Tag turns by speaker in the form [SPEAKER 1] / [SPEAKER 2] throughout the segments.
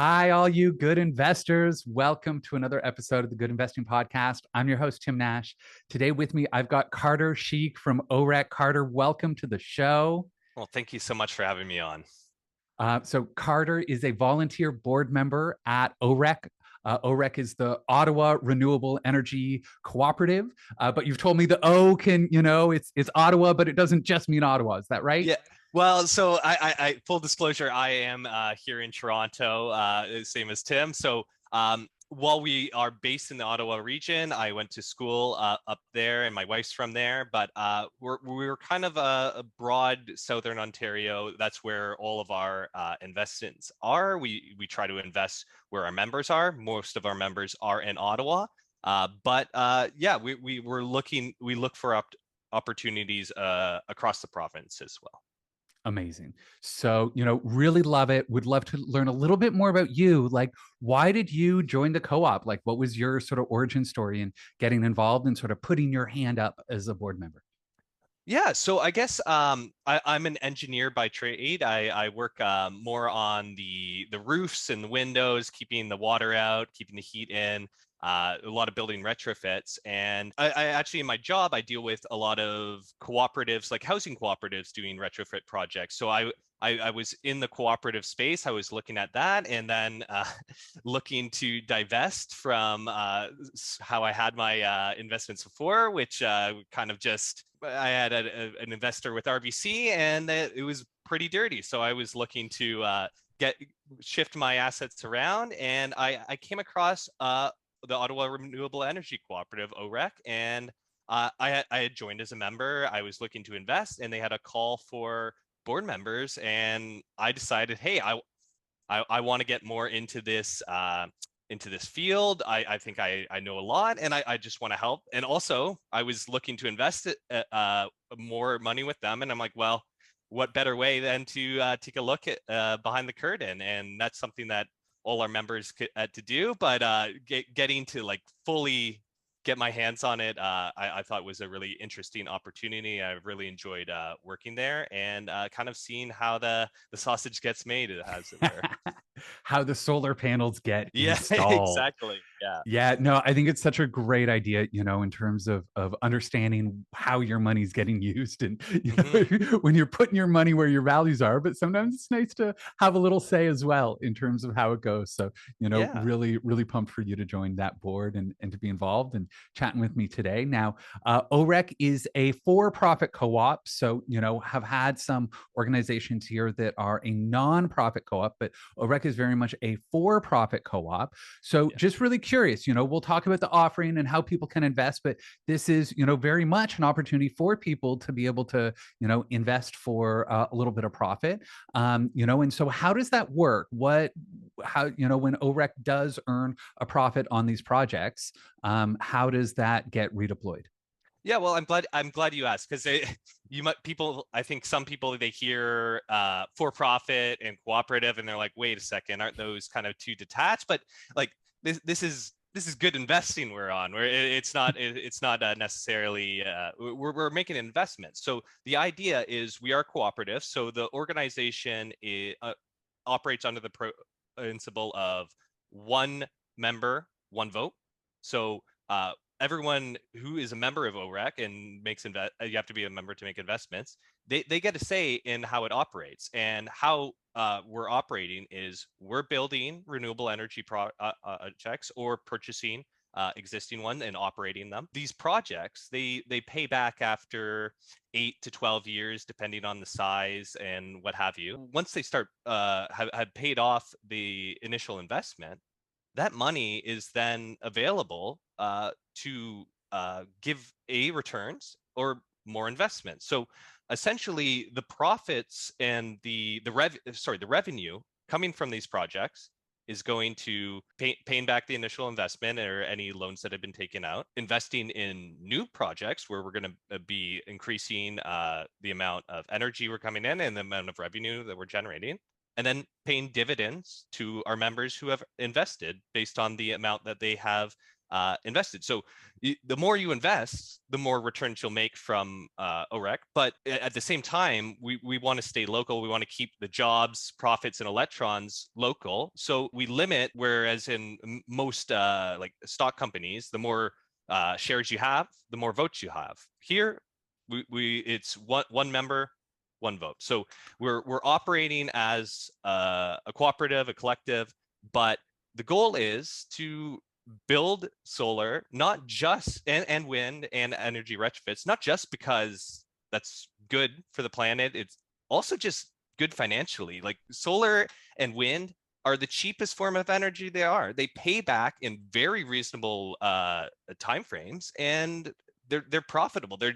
[SPEAKER 1] Hi, all you good investors. Welcome to another episode of the Good Investing Podcast. I'm your host, Tim Nash. Today with me, I've got Carter Shieck from OREC. Carter, welcome to the show.
[SPEAKER 2] Well, thank you so much for having me on.
[SPEAKER 1] So Carter is a volunteer board member at OREC. OREC is the Ottawa Renewable Energy Cooperative. But you've told me the O can, it's Ottawa, but it doesn't just mean Ottawa. Is that right?
[SPEAKER 2] Yeah. Well, so full disclosure, I am here in Toronto, same as Tim. While we are based in the Ottawa region, I went to school up there, and my wife's from there. But we're kind of a broad Southern Ontario. That's where all of our investments are. We try to invest where our members are. Most of our members are in Ottawa. Yeah, we look for opportunities across the province as well.
[SPEAKER 1] Amazing. So, really love it. Would love to learn a little bit more about you. Like, why did you join the co-op? Like, what was your sort of origin story in getting involved and sort of putting your hand up as a board member?
[SPEAKER 2] Yeah, so I guess I'm an engineer by trade. I work more on the roofs and the windows, keeping the water out, keeping the heat in. A lot of building retrofits, and I actually in my job I deal with a lot of cooperatives, like housing cooperatives, doing retrofit projects. I was in the cooperative space. I was looking at that, and then looking to divest from how I had my investments before, which kind of just I had an investor with RBC, and it was pretty dirty. So I was looking to get shift my assets around, and I came across the Ottawa Renewable Energy Cooperative, OREC, and I had joined as a member. I was looking to invest, and they had a call for board members, and I decided, hey, I want to get more into this field. I think I know a lot, and I just want to help. And also, I was looking to invest more money with them, and I'm like, well, what better way than to take a look at behind the curtain? And that's something that all our members to do. But getting to like fully get my hands on it, I thought was a really interesting opportunity. I really enjoyed working there, and kind of seeing how the sausage gets made, as it were.
[SPEAKER 1] How the solar panels get
[SPEAKER 2] Yeah,
[SPEAKER 1] installed.
[SPEAKER 2] exactly. Yeah.
[SPEAKER 1] Yeah, no, I think it's such a great idea, in terms of understanding how your money's getting used and
[SPEAKER 2] Hmm.
[SPEAKER 1] when you're putting your money where your values are, but sometimes it's nice to have a little say as well in terms of how it goes. So,
[SPEAKER 2] Yeah.
[SPEAKER 1] really, really pumped for you to join that board and to be involved and chatting with me today. Now, OREC is a for-profit co-op. So, have had some organizations here that are a non-profit co-op, but OREC is very much a for-profit co-op. So
[SPEAKER 2] Yeah.
[SPEAKER 1] just really curious, we'll talk about the offering and how people can invest, but this is, very much an opportunity for people to be able to, invest for a little bit of profit. And so how does that work? How, when OREC does earn a profit on these projects, how does that get redeployed?
[SPEAKER 2] Yeah, well, I'm glad you asked, because you might people I think some people, they hear for profit and cooperative, and they're like, wait a second, aren't those kind of too detached? But like this is good investing we're on, where it's not necessarily we're making investments. So the idea is we are cooperative. So the organization operates under the principle of one member, one vote. So everyone who is a member of OREC and you have to be a member to make investments. They get a say in how it operates, and how we're operating is we're building renewable energy projects, or purchasing existing ones and operating them. These projects, they pay back after 8 to 12 years, depending on the size and what have you. Once they start have paid off the initial investment, that money is then available to give returns or more investments. So essentially, the profits and the revenue coming from these projects is going to paying back the initial investment or any loans that have been taken out, investing in new projects where we're going to be increasing the amount of energy we're coming in and the amount of revenue that we're generating, and then paying dividends to our members who have invested based on the amount that they have invested. So the more you invest, the more returns you'll make from OREC. But at the same time, we want to stay local. We want to keep the jobs, profits, and electrons local. So we limit, whereas in most like stock companies, the more shares you have, the more votes you have. Here, it's one member, one vote. So we're operating as a cooperative, a collective, but the goal is to build solar, not just and wind and energy retrofits, not just because that's good for the planet. It's also just good financially. Like solar and wind are the cheapest form of energy they are. They pay back in very reasonable timeframes, and they're profitable. They're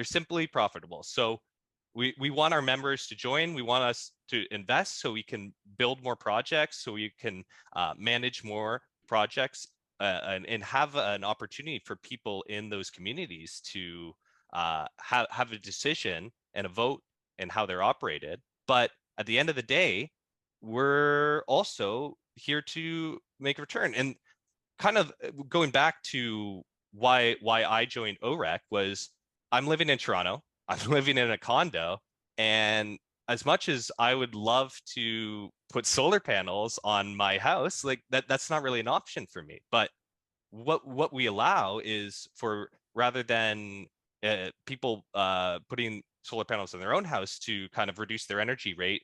[SPEAKER 2] simply profitable. So we want our members to join. We want us to invest so we can build more projects, so we can manage more projects, and have an opportunity for people in those communities to have a decision and a vote in how they're operated. But at the end of the day, we're also here to make a return. And kind of going back to why I joined OREC was, I'm living in Toronto. I'm living in a condo, and as much as I would love to put solar panels on my house, like that's not really an option for me. But what we allow is, for rather than people putting solar panels on their own house to kind of reduce their energy rate,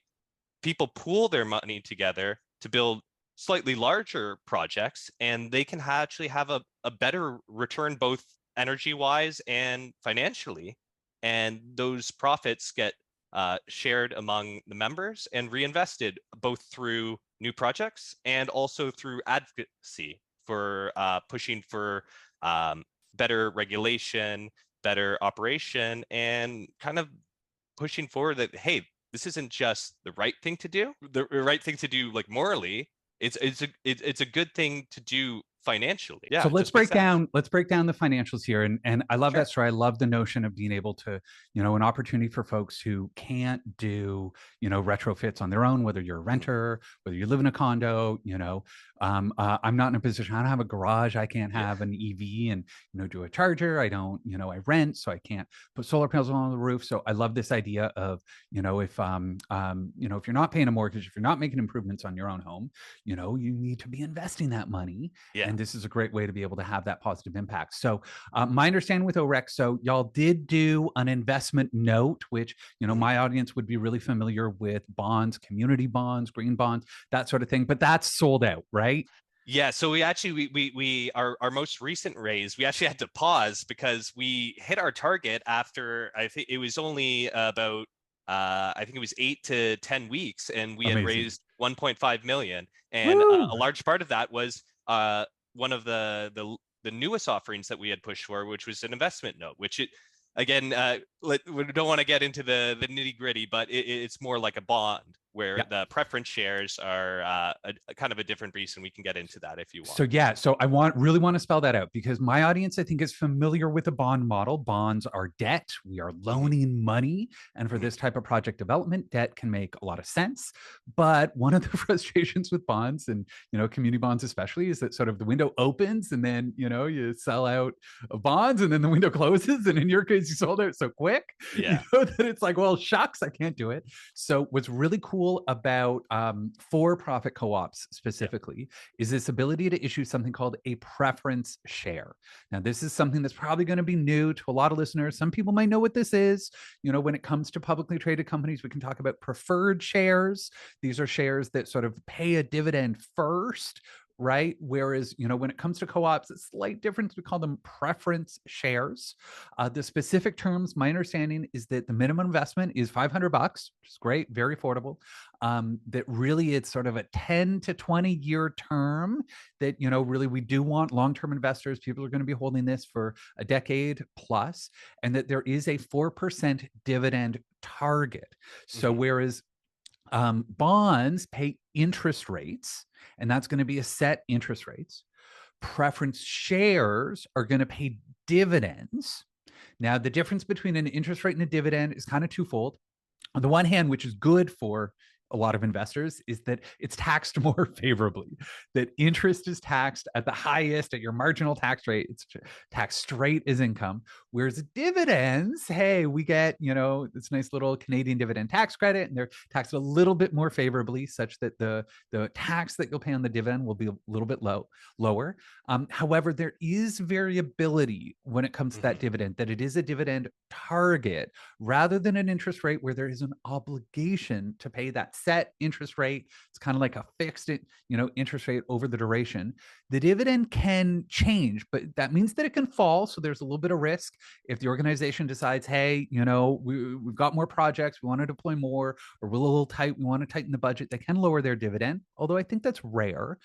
[SPEAKER 2] people pool their money together to build slightly larger projects, and they can actually have a better return, both energy wise and financially. And those profits get shared among the members and reinvested, both through new projects and also through advocacy for pushing for better regulation, better operation, and kind of pushing forward that, hey, this isn't just the right thing to do, like morally. It's a good thing to do financially. Yeah.
[SPEAKER 1] So let's break down the financials here. And I love that story. I love the notion of being able to, an opportunity for folks who can't do, retrofits on their own, whether you're a renter, whether you live in a condo, I'm not in a position, I don't have a garage, I can't have an EV and, do a charger. I don't, I rent, so I can't put solar panels on the roof. So I love this idea of, if you're not paying a mortgage, if you're not making improvements on your own home, you need to be investing that money.
[SPEAKER 2] Yeah.
[SPEAKER 1] And this is a great way to be able to have that positive impact. So my understanding with OREC, so y'all did do an investment note, which, my audience would be really familiar with bonds, community bonds, green bonds, that sort of thing, but that's sold out, right?
[SPEAKER 2] Yeah, so we actually our most recent raise, we actually had to pause because we hit our target after, I think it was only about I think it was 8 to 10 weeks, and we had raised 1.5 million, and a large part of that was one of the newest offerings that we had pushed for, which was an investment note, which again, we don't want to get into the nitty gritty, but it's more like a bond, where the preference shares are a kind of a different beast, and we can get into that if you want.
[SPEAKER 1] So I really want to spell that out, because my audience, I think, is familiar with the bond model. Bonds are debt. We are loaning money. And for this type of project development, debt can make a lot of sense. But one of the frustrations with bonds, and, community bonds especially, is that sort of the window opens and then, you sell out of bonds, and then the window closes. And in your case, you sold out so quick, that it's like, well, shucks, I can't do it. So what's really cool about for-profit co-ops specifically is this ability to issue something called a preference share. Now, this is something that's probably going to be new to a lot of listeners. Some people might know what this is. When it comes to publicly traded companies, we can talk about preferred shares. These are shares that sort of pay a dividend first, right? Whereas, when it comes to co-ops, it's a slight difference. We call them preference shares. The specific terms, my understanding is that the minimum investment is $500, which is great, very affordable. That really it's sort of a 10 to 20 year term that, really we do want long-term investors. People are going to be holding this for a decade plus, and that there is a 4% dividend target. So whereas bonds pay interest rates, and that's going to be a set interest rates, preference shares are going to pay dividends. Now, the difference between an interest rate and a dividend is kind of twofold. On the one hand, which is good for, a lot of investors is that it's taxed more favorably, that interest is taxed at the highest at your marginal tax rate. It's taxed straight as income. Whereas dividends, hey, we get, this nice little Canadian dividend tax credit, and they're taxed a little bit more favorably, such that the tax that you'll pay on the dividend will be a little bit lower. However, there is variability when it comes to that dividend, that it is a dividend target rather than an interest rate where there is an obligation to pay that set interest rate. It's kind of like a fixed, interest rate over the duration. The dividend can change, but that means that it can fall. So there's a little bit of risk if the organization decides, hey, we've got more projects, we want to deploy more, or we're a little tight, we want to tighten the budget. They can lower their dividend, although I think that's rare.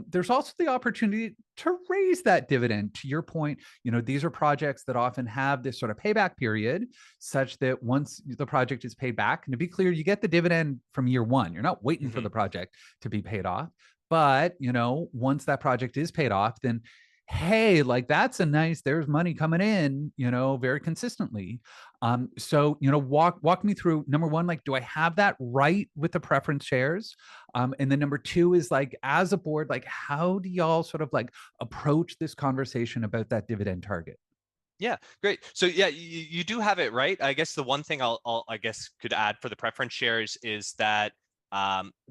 [SPEAKER 1] There's also the opportunity to raise that dividend. To your point, these are projects that often have this sort of payback period, such that once the project is paid back, and to be clear, you get the dividend from year one. You're not waiting for the project to be paid off. But, once that project is paid off, then hey, like that's there's money coming in, very consistently. So, walk me through, number one, like, do I have that right with the preference shares? And then number two is like, as a board, like, how do y'all sort of like approach this conversation about that dividend target?
[SPEAKER 2] Yeah, great. So yeah, you do have it right. I guess the one thing I guess could add for the preference shares is that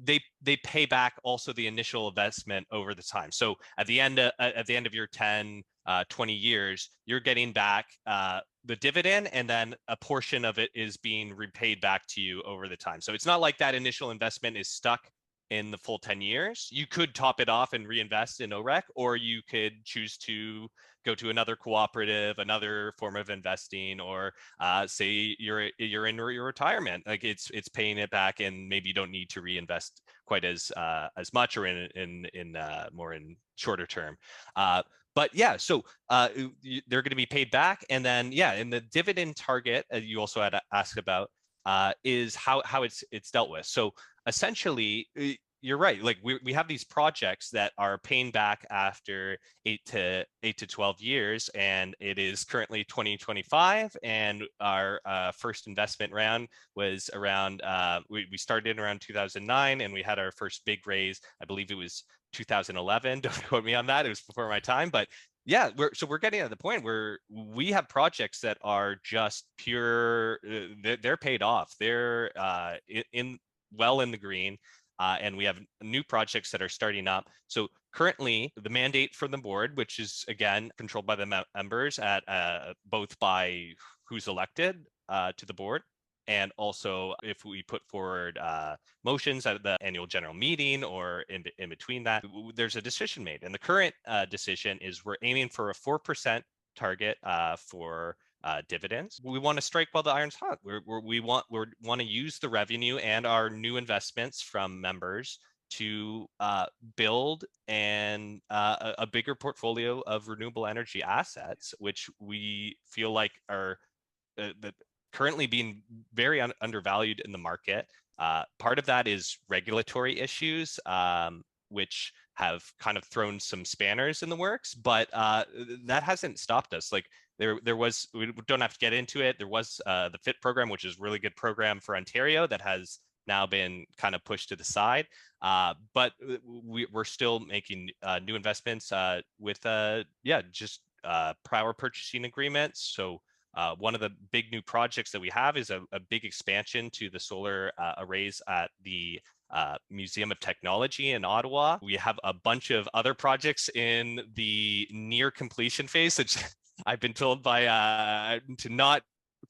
[SPEAKER 2] they pay back also the initial investment over the time. So at the end of your 10, 20 years, you're getting back the dividend, and then a portion of it is being repaid back to you over the time. So it's not like that initial investment is stuck in the full 10 years. You could top it off and reinvest in OREC, or you could choose to go to another cooperative, another form of investing, or say you're in your retirement, like it's paying it back, and maybe you don't need to reinvest quite as much, or in more in shorter term. But yeah, so they're going to be paid back, and then in the dividend target, you also had asked about, is how it's dealt with. So essentially, you're right. Like we have these projects that are paying back after 8 to 12 years, and it is currently 2025. And our first investment round was around, we started around 2009, and we had our first big raise. I believe it was 2011. Don't quote me on that. It was before my time, but yeah, we're getting at the point where we have projects that are just pure. They're paid off. They're well in the green. And we have new projects that are starting up. So currently, the mandate from the board, which is again controlled by the members at both by who's elected to the board, and also if we put forward motions at the annual general meeting or in between that, there's a decision made. And the current decision is we're aiming for a 4% target for dividends. We want to strike while the iron's hot. We want to use the revenue and our new investments from members to build a bigger portfolio of renewable energy assets, which we feel like are currently being very undervalued in the market. Part of that is regulatory issues, which have kind of thrown some spanners in the works, but that hasn't stopped us. Like there was, we don't have to get into it. There was the FIT program, which is a really good program for Ontario that has now been kind of pushed to the side. But we're still making new investments with just power purchasing agreements. So one of the big new projects that we have is a big expansion to the solar arrays at the Museum of Technology in Ottawa. We have a bunch of other projects in the near completion phase, which I've been told by to not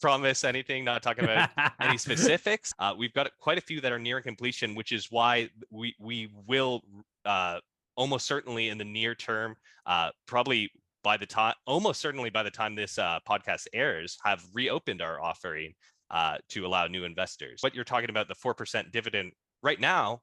[SPEAKER 2] promise anything, not talk about any specifics. We've got quite a few that are near completion, which is why we will almost certainly in the near term, almost certainly by the time this podcast airs, have reopened our offering to allow new investors. What you're talking about, the 4% dividend, right now,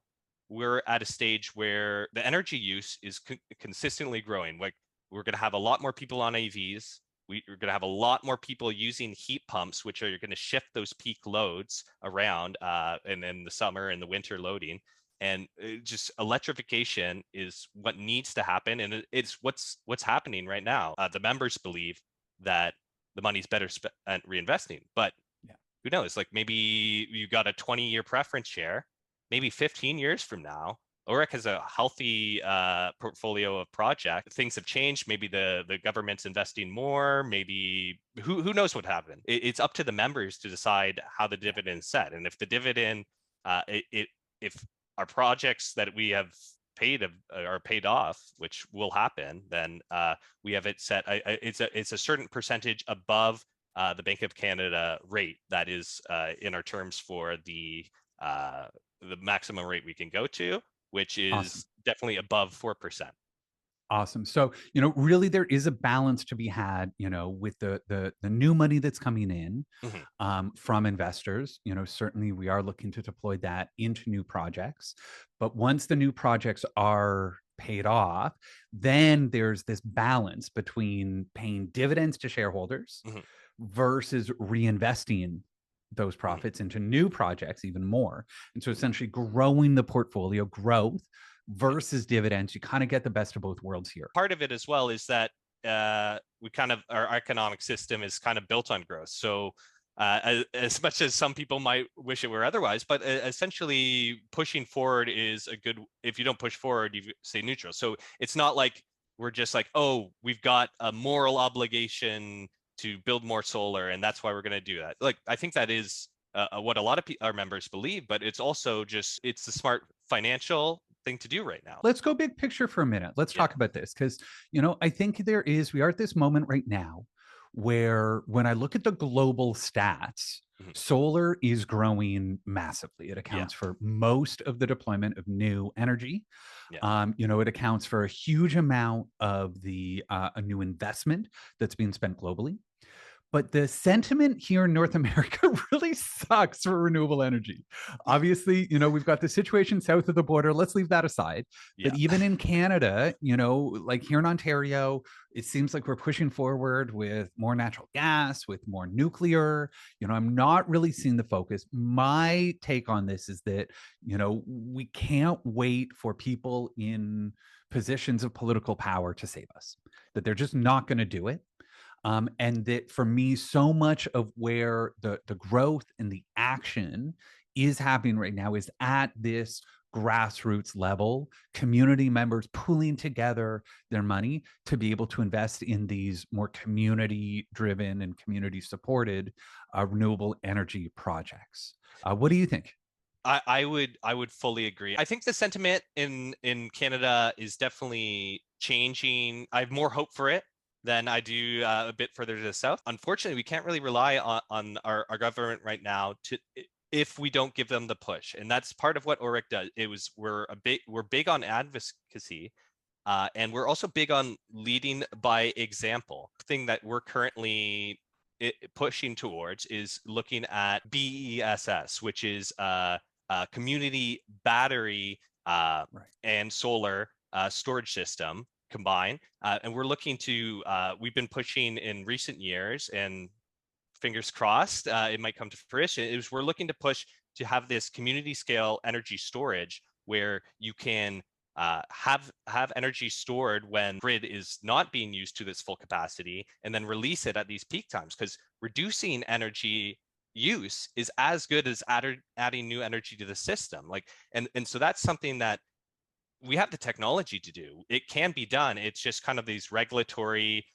[SPEAKER 2] we're at a stage where the energy use is consistently growing. Like we're going to have a lot more people on AVs. We're going to have a lot more people using heat pumps, which are going to shift those peak loads around, and in the summer and the winter loading. And just electrification is what needs to happen, and it's what's happening right now. The members believe that the money's better spent reinvesting, but who knows? Like maybe you got a 20-year preference share, maybe 15 years from now, OREC has a healthy portfolio of projects. Things have changed. Maybe the government's investing more. Maybe who knows what happened. It's up to the members to decide how the dividend is set. And if the dividend, if our projects that we have paid are paid off, which will happen, then we have it set. It's a certain percentage above the Bank of Canada rate that is in our terms for the maximum rate we can go to, which
[SPEAKER 1] Awesome.
[SPEAKER 2] is definitely above 4%.
[SPEAKER 1] Awesome. So, really there is a balance to be had, with the new money that's coming in
[SPEAKER 2] Mhm.
[SPEAKER 1] from investors. Certainly we are looking to deploy that into new projects. But once the new projects are paid off, then there's this balance between paying dividends to shareholders
[SPEAKER 2] Mhm.
[SPEAKER 1] versus reinvesting those
[SPEAKER 2] Mhm.
[SPEAKER 1] profits into new projects even more. And so essentially growing the portfolio growth versus dividends, you kind of get the best of both worlds here.
[SPEAKER 2] Part of it as well is that we kind of our economic system is kind of built on growth. So as much as some people might wish it were otherwise, but essentially pushing forward is a good. If you don't push forward, you stay neutral. So it's not like we're just like, oh, we've got a moral obligation to build more solar, and that's why we're going to do that. Like I think that is what a lot of our members believe, but it's also just it's the smart financial thing to do right now.
[SPEAKER 1] Let's go big picture for a minute. Let's
[SPEAKER 2] Yeah.
[SPEAKER 1] talk about this because, I think we are at this moment right now where when I look at the global stats,
[SPEAKER 2] Mhm.
[SPEAKER 1] solar is growing massively. It
[SPEAKER 2] Yeah.
[SPEAKER 1] accounts for most of the deployment of new energy.
[SPEAKER 2] Yeah.
[SPEAKER 1] It accounts for a huge amount of the a new investment that's being spent globally. But the sentiment here in North America really sucks for renewable energy. Obviously, we've got the situation south of the border. Let's leave that aside. But
[SPEAKER 2] Yeah.
[SPEAKER 1] even in Canada, like here in Ontario, it seems like we're pushing forward with more natural gas, with more nuclear. I'm not really seeing the focus. My take on this is that, we can't wait for people in positions of political power to save us, that they're just not going to do it. And that for me, so much of where the growth and the action is happening right now is at this grassroots level, community members pooling together their money to be able to invest in these more community driven and community supported renewable energy projects. What do you think?
[SPEAKER 2] I would fully agree. I think the sentiment in Canada is definitely changing. I have more hope for it than I do a bit further to the south. Unfortunately, we can't really rely on our government right now to if we don't give them the push, and that's part of what OREC does. We're big on advocacy, and we're also big on leading by example. The thing that we're currently pushing towards is looking at BESS, which is community battery
[SPEAKER 1] Right.
[SPEAKER 2] and solar storage system combined. And we're looking to, we've been pushing in recent years, and fingers crossed, it might come to fruition, is we're looking to push to have this community scale energy storage where you can have energy stored when grid is not being used to its full capacity, and then release it at these peak times, because reducing energy use is as good as adding new energy to the system. Like, and so that's something that we have the technology to do. It can be done. It's just kind of these regulatory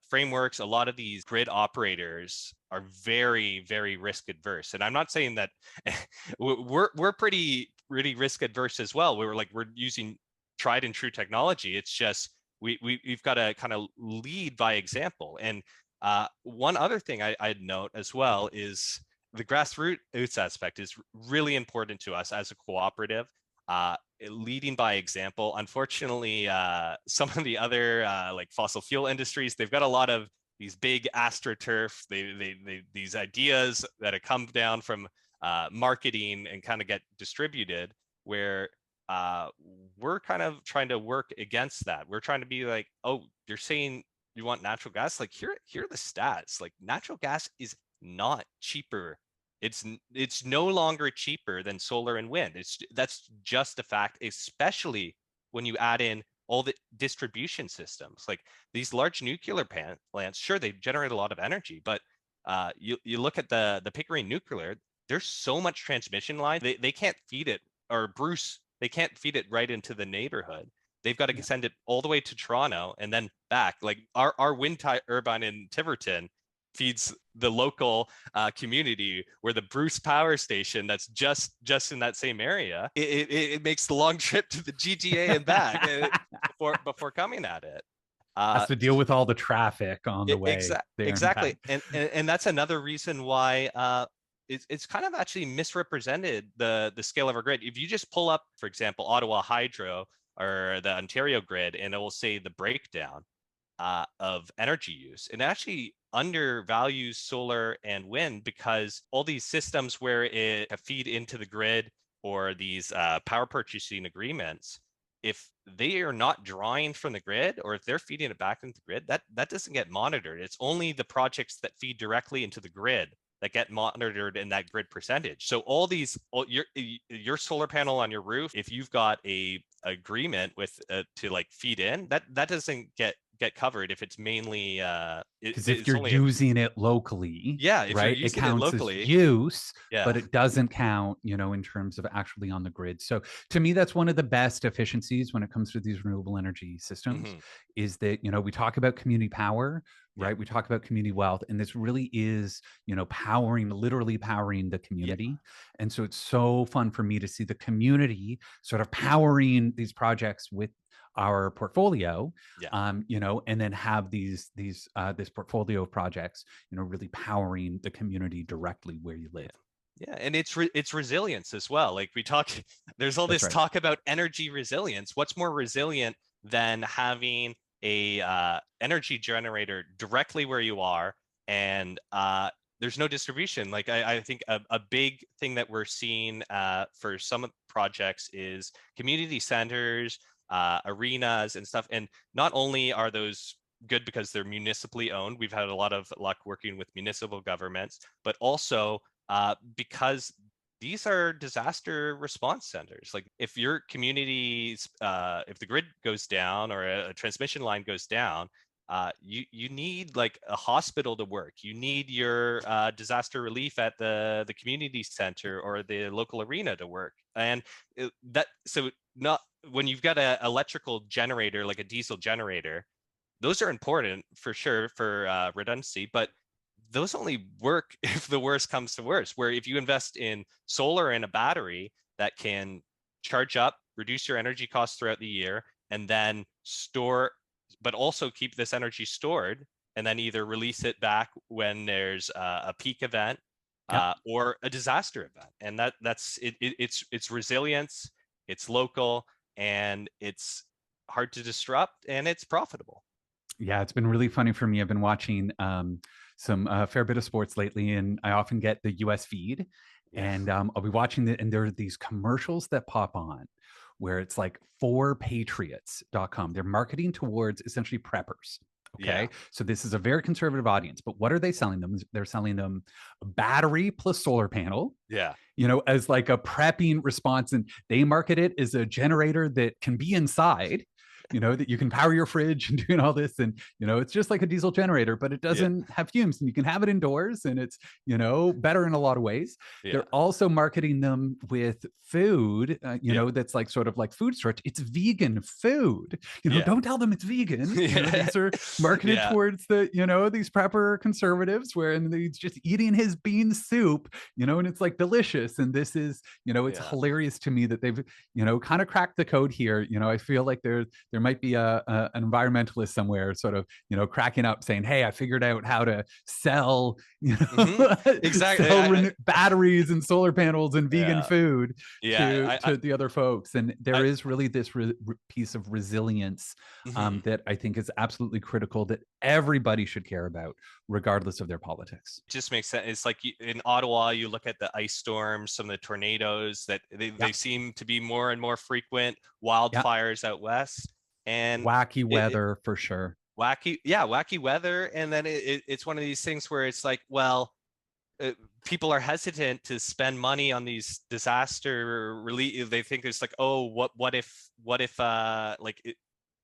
[SPEAKER 2] frameworks. A lot of these grid operators are very, very risk adverse. And I'm not saying that we're pretty risk adverse as well. We're using tried and true technology. It's just we've got to kind of lead by example. And one other thing I'd note as well is the grassroots aspect is really important to us as a cooperative. Leading by example. Unfortunately, some of the other like fossil fuel industries, they've got a lot of these big astroturf, these ideas that have come down from marketing and kind of get distributed, where we're kind of trying to work against that. We're trying to be like, oh, you're saying you want natural gas? Like here are the stats. Like natural gas is not cheaper. It's no longer cheaper than solar and wind. That's just a fact, especially when you add in all the distribution systems. Like these large nuclear plants, sure, they generate a lot of energy, but you look at the Pickering nuclear, there's so much transmission line, they can't feed it or Bruce, they can't feed it right into the neighborhood. They've got to send it all the way to Toronto and then back. Like our wind turbine in Tiverton feeds the local community, where the Bruce power station that's just in that same area, it makes the long trip to the GTA and back before coming at it.
[SPEAKER 1] Has to deal with all the traffic on the way there.
[SPEAKER 2] Exactly. And that's another reason why it's kind of actually misrepresented the scale of our grid. If you just pull up, for example, Ottawa Hydro or the Ontario grid, and it will say the breakdown of energy use, it actually undervalues solar and wind, because all these systems where it feed into the grid, or these power purchasing agreements, if they are not drawing from the grid, or if they're feeding it back into the grid, that doesn't get monitored. It's only the projects that feed directly into the grid that get monitored in that grid percentage. So your solar panel on your roof, if you've got a agreement with to like feed in, that doesn't get covered if it's mainly
[SPEAKER 1] because if you're using it locally,
[SPEAKER 2] right,
[SPEAKER 1] it counts as use, but it doesn't count, in terms of actually on the grid. So to me, that's one of the best efficiencies when it comes to these renewable energy systems, is that, we talk about community power, right? We talk about community wealth, and this really is, literally powering the community. And so it's so fun for me to see the community sort of powering these projects with our portfolio, and then have this portfolio of projects, really powering the community directly where you live.
[SPEAKER 2] Yeah, and it's resilience as well. Like there's all this talk about energy resilience. What's more resilient than having a energy generator directly where you are, and there's no distribution? Like I think a big thing that we're seeing for some projects is community centers, arenas and stuff. And not only are those good because they're municipally owned, we've had a lot of luck working with municipal governments, but also because these are disaster response centers. Like if your community's, if the grid goes down or a transmission line goes down, you need like a hospital to work. You need your disaster relief at the community center or the local arena to work. And not when you've got an electrical generator, like a diesel generator, those are important for sure for redundancy, but those only work if the worst comes to worst. Where if you invest in solar and a battery that can charge up, reduce your energy costs throughout the year, and then store, but also keep this energy stored, and then either release it back when there's a peak event or a disaster event. And it's resilience, it's local, and it's hard to disrupt, and it's profitable.
[SPEAKER 1] Yeah, it's been really funny for me. I've been watching some fair bit of sports lately, and I often get the US feed, and I'll be watching and there are these commercials that pop on where it's like forpatriots.com. They're marketing towards essentially preppers. Okay. So this is a very conservative audience, but what are they selling them? They're selling them a battery plus solar panel. As like a prepping response. And they market it as a generator that can be inside, that you can power your fridge and doing all this. And, it's just like a diesel generator, but it doesn't have fumes, and you can have it indoors, and it's, better in a lot of ways. They're also marketing them with food, that's like sort of like food storage. It's vegan food, don't tell them it's vegan. These are marketed towards the, these prepper conservatives and he's just eating his bean soup, and it's like delicious. And this is, it's hilarious to me that they've, kind of cracked the code here. I feel like there might be an environmentalist somewhere sort of, cracking up saying, hey, I figured out how to sell, sell batteries and solar panels and vegan food to the other folks. And there is really this piece of resilience that I think is absolutely critical, that everybody should care about, regardless of their politics.
[SPEAKER 2] It just makes sense. It's like in Ottawa, you look at the ice storms, some of the tornadoes that they seem to be more and more frequent, wildfires out west. And
[SPEAKER 1] wacky weather for sure.
[SPEAKER 2] Wacky weather. And then it's one of these things where it's like, well, people are hesitant to spend money on these disaster relief. They think it's like, oh, what if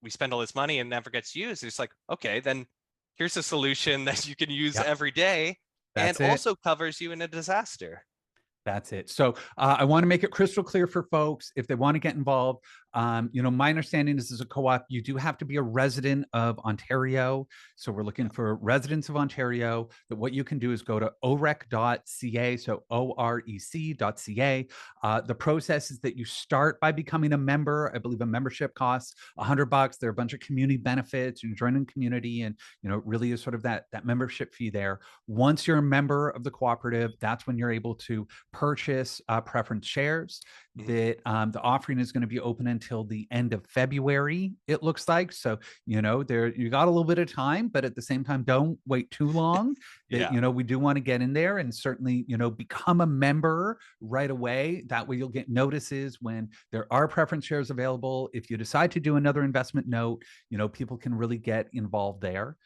[SPEAKER 2] we spend all this money and never gets used? It's like, okay, then here's a solution that you can use every day. That's also covers you in a disaster.
[SPEAKER 1] That's it. So I want to make it crystal clear for folks if they want to get involved. My understanding is as a co-op, you do have to be a resident of Ontario. So we're looking for residents of Ontario. That what you can do is go to orec.ca, so orec.ca. The process is that you start by becoming a member. I believe a membership costs $100. There are a bunch of community benefits. You join in community, and it really is sort of that membership fee there. Once you're a member of the cooperative, that's when you're able to purchase preference shares. That the offering is going to be open until the end of February, it looks like. So, there you got a little bit of time, but at the same time, don't wait too long. That,
[SPEAKER 2] Yeah.
[SPEAKER 1] we do want to get in there and certainly, become a member right away. That way you'll get notices when there are preference shares available. If you decide to do another investment note, people can really get involved there.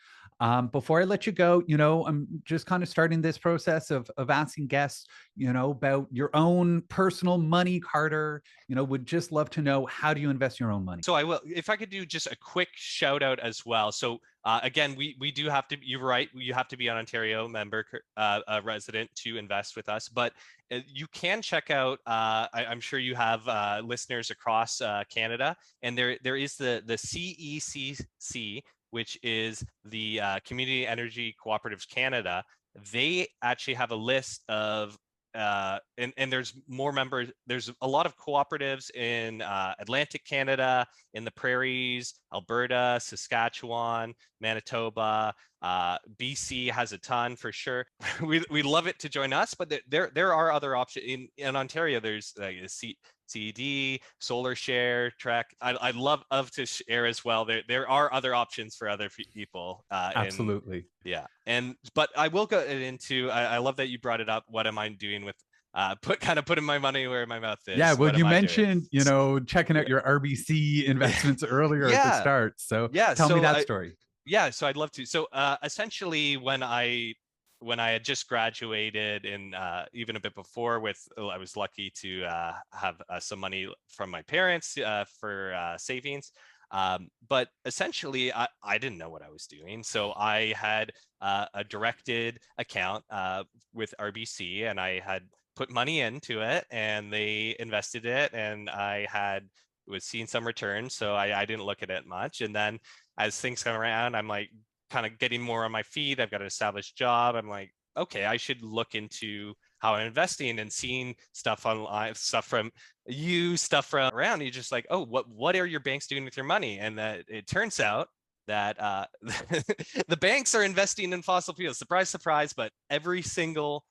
[SPEAKER 1] Before I let you go, I'm just kind of starting this process of asking guests, about your own personal money, Carter. Would just love to know, how do you invest your own money?
[SPEAKER 2] So I will, if I could do just a quick shout out as well. So again, we do have to, you're right, you have to be an Ontario member, a resident to invest with us, but you can check out, I'm sure you have listeners across Canada, and there is the CECC, which is the Community Energy Cooperatives Canada. They actually have a list of and there's more members. There's a lot of cooperatives in Atlantic Canada, in the prairies, Alberta, Saskatchewan, Manitoba. BC has a ton for sure. We love it to join us, but there are other options in Ontario. There's like a CED, Solar Share, Trek. I'd love to share as well. There are other options for other people.
[SPEAKER 1] Absolutely.
[SPEAKER 2] Yeah, but I will go into. I love that you brought it up. What am I doing with putting my money where my mouth is?
[SPEAKER 1] Yeah, well,
[SPEAKER 2] What
[SPEAKER 1] you
[SPEAKER 2] am I doing?
[SPEAKER 1] mentioned, checking out your RBC investments earlier at the
[SPEAKER 2] Yeah,
[SPEAKER 1] start. So
[SPEAKER 2] yeah.
[SPEAKER 1] tell me that story.
[SPEAKER 2] Yeah, so I'd love to. So essentially, when I had just graduated, and even a bit before, I was lucky to have some money from my parents for savings. But essentially, I didn't know what I was doing. So I had a directed account with RBC, and I had put money into it, and they invested it, and was seeing some returns. So I didn't look at it much. And then as things come around, I'm like kind of getting more on my feet. I've got an established job. I'm like, okay, I should look into how I'm investing, and seeing stuff online, stuff from around. You're just like, oh, what are your banks doing with your money? And it turns out that the banks are investing in fossil fuels. Surprise, surprise, but every single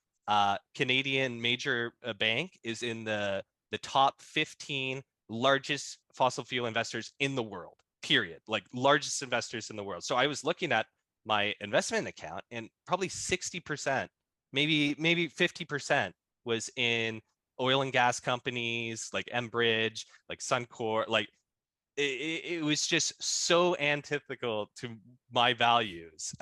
[SPEAKER 2] Canadian major bank is in the top 15 largest fossil fuel investors in the world, period. Like, largest investors in the world. So I was looking at my investment account, and probably 60%, maybe 50% was in oil and gas companies like Enbridge, like Suncor. Like, it was just so antithetical to my values.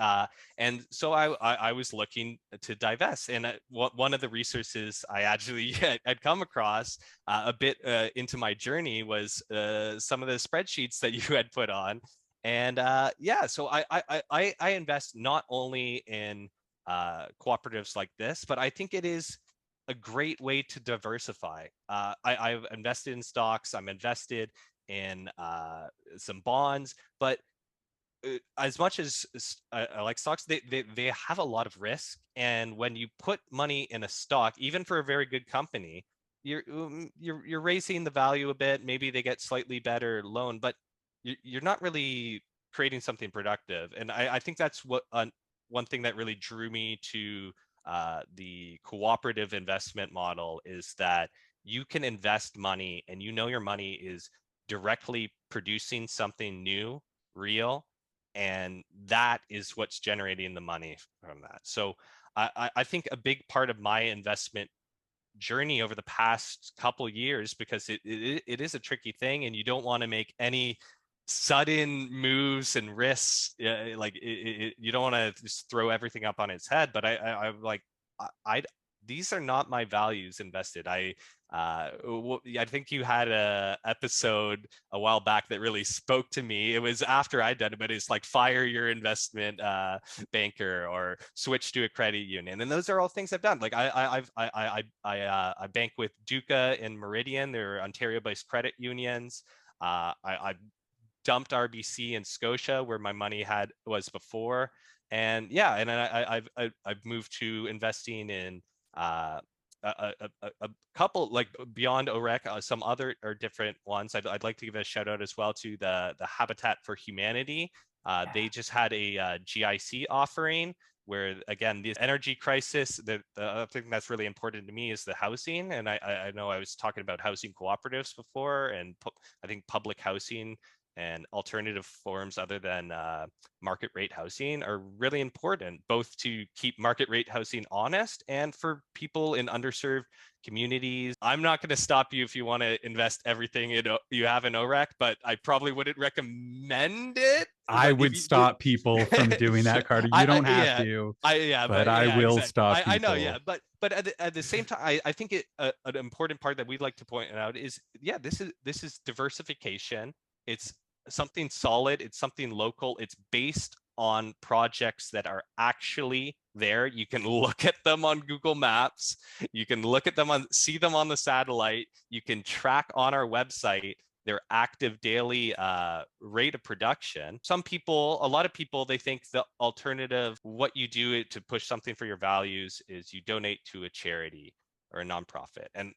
[SPEAKER 2] And so I was looking to divest. And one of the resources I actually had come across a bit into my journey was some of the spreadsheets that you had put on. And yeah, so I invest not only in cooperatives like this, but I think it is a great way to diversify. I've invested in stocks. I'm invested in some bonds, but as much as I like stocks, they have a lot of risk. And when you put money in a stock, even for a very good company, you're raising the value a bit. Maybe they get slightly better loan, but you're not really creating something productive. And I think that's one thing that really drew me to the cooperative investment model, is that you can invest money, and your money is directly producing something new, real, and that is what's generating the money from that. So I think a big part of my investment journey over the past couple years, because it is a tricky thing, and you don't want to make any sudden moves and risks. You don't want to just throw everything up on its head. But I'm like, these are not my values invested. I think you had a episode a while back that really spoke to me. It was after I'd done it, but it's like fire your investment banker or switch to a credit union, and those are all things I've done. Like I bank with Duca and Meridian. They're Ontario-based credit unions. I dumped RBC and Scotia where my money was before, and yeah, and I've moved to investing in a couple, like beyond OREC, some other or different ones. I'd like to give a shout out as well to the Habitat for Humanity. They just had a GIC offering where, again, the energy crisis, the other thing that's really important to me is the housing. And I know I was talking about housing cooperatives before, and I think public housing and alternative forms other than market rate housing are really important, both to keep market rate housing honest and for people in underserved communities. I'm not going to stop you if you want to invest everything you have in OREC, but I probably wouldn't recommend it.
[SPEAKER 1] I would stop people from doing that, Carter. You don't have to. But I will
[SPEAKER 2] exactly.
[SPEAKER 1] stop people.
[SPEAKER 2] I know, yeah, but at the same time, I think an important part that we'd like to point out is, yeah, this is diversification. It's something solid. It's something local. It's based on projects that are actually there. You can look at them on Google Maps. You can look at them see them on the satellite. You can track on our website their active daily rate of production. A lot of people, they think the alternative, what you do to push something for your values, is you donate to a charity or a nonprofit. And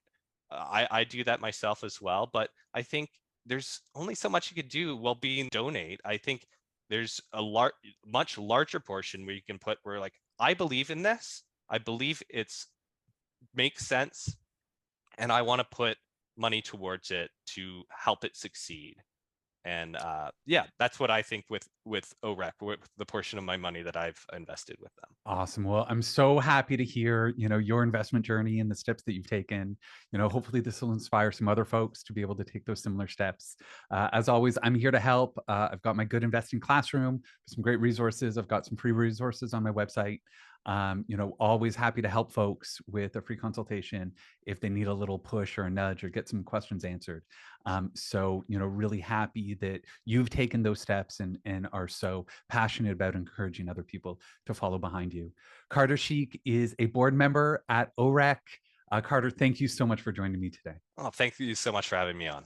[SPEAKER 2] I do that myself as well. But I think there's only so much you could do while being donate. I think there's a much larger portion where you can put where, like, I believe in this. I believe it's makes sense, and I want to put money towards it to help it succeed. And yeah, that's what I think with OREC, with the portion of my money that I've invested with them.
[SPEAKER 1] Awesome. Well, I'm so happy to hear, your investment journey and the steps that you've taken. Hopefully this will inspire some other folks to be able to take those similar steps. As always, I'm here to help. I've got my Good Investing Classroom, some great resources. I've got some free resources on my website. Always happy to help folks with a free consultation if they need a little push or a nudge or get some questions answered. Really happy that you've taken those steps and are so passionate about encouraging other people to follow behind you. Carter Shieck is a board member at OREC. Carter, thank you so much for joining me today.
[SPEAKER 2] Oh, thank you so much for having me on.